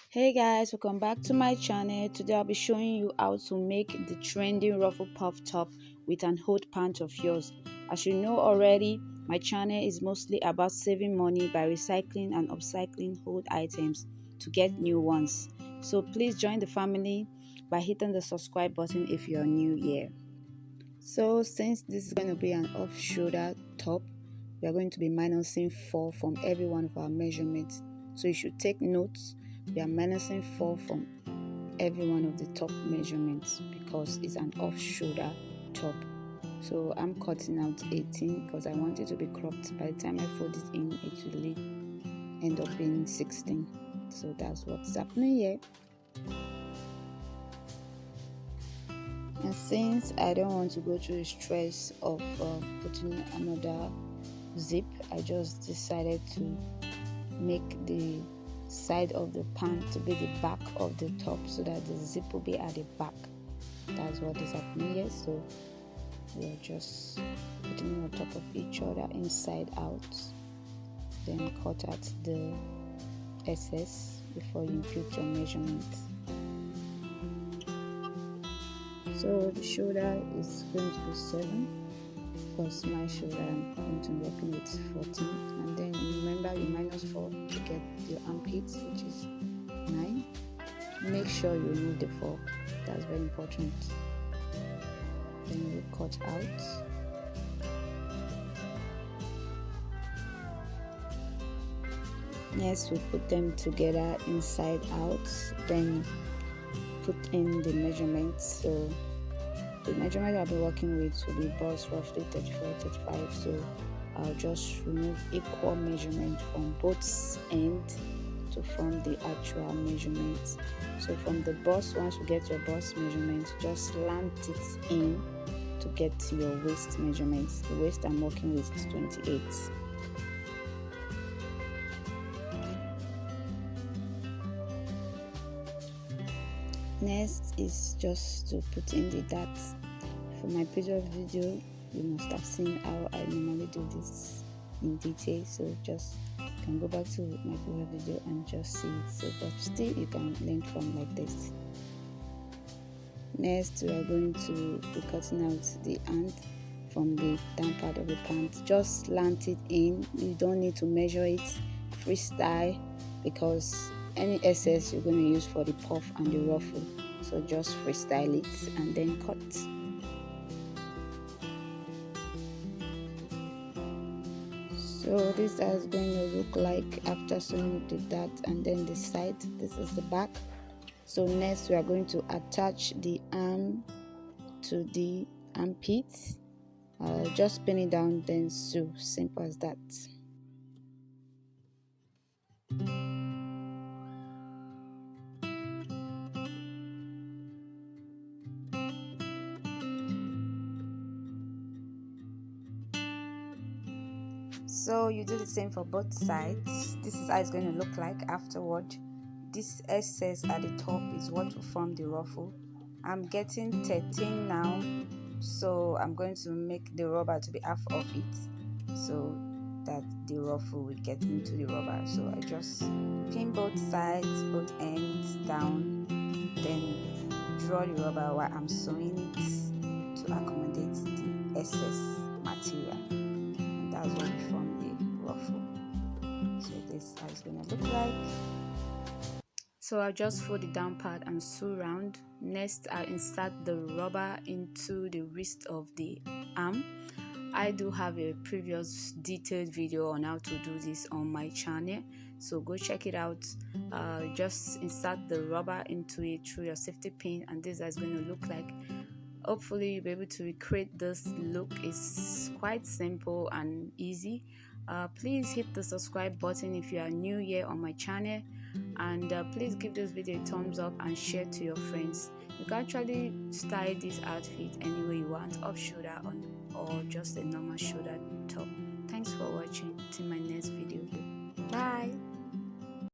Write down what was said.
Hey guys, welcome back to my channel. Today I'll be showing you how to make the trending ruffle puff top with an old pant of yours. As you know already, my channel is mostly about saving money by recycling and upcycling old items to get new ones. So please join the family by hitting the subscribe button if you're new here. So since this is going to be an off shoulder top, we are going to be minusing 4 from every one of our measurements. So you should take notes. We are minusing 4 from every one of the top measurements because it's an off shoulder top. So I'm cutting out 18 because I want it to be cropped. By the time I fold it in, it will end up being 16. So that's what's happening here. And since I don't want to go through the stress of putting another zip, I just decided to make the side of the pant to be the back of the top so that the zip will be at the back. That's what is happening here. So we're just putting on top of each other inside out, then cut out the excess before you input your measurements. So the shoulder is going to be 7 because my shoulder I'm going to be working with 14, and then remember you minus 4 to get your armpits, which is 9. Make sure you remove the 4, that's very important. Then you cut out. Next we put them together inside out, then put in the measurements. So the measurement I'll be working with will be bust roughly 34-35, so I'll just remove equal measurement from both ends to form the actual measurement. So from the bust, once you get your bust measurement, just slant it in to get your waist measurements. The waist I'm working with is 28. Next is just to put in the darts. For my previous video, you must have seen how I normally do this in detail, so just can go back to my previous video and just see it. So but still you can learn from like this. Next we are going to be cutting out the hand from the down part of the pant. Just slant it in. You don't need to measure it, freestyle, because any excess you're going to use for the puff and the ruffle, so just freestyle it and then cut. So this is going to look like after sewing the dart and then the side. This is the back. So next we are going to attach the arm to the armpit. Just pin it down, then sew. Simple as that. So you do the same for both sides. This is how it's going to look like afterward. This excess at the top is what will form the ruffle. I'm getting 13 now, so I'm going to make the rubber to be half of it so that the ruffle will get into the rubber. So I just pin both sides, both ends down, then draw the rubber while I'm sewing it to accommodate the excess material. And that's what we form the ruffle. So this is how it's going to look like. So I'll just fold the down part and sew round. Next I'll insert the rubber into the wrist of the arm. I do have a previous detailed video on how to do this on my channel, so go check it out. Just insert the rubber into it through your safety pin, and this is going to look like. Hopefully you'll be able to recreate this look. It's quite simple and easy. Please hit the subscribe button if you are new here on my channel, and please give this video a thumbs up and share to your friends. You can actually style this outfit any way you want, off shoulder or just a normal shoulder top. Thanks for watching. Till my next video. Bye.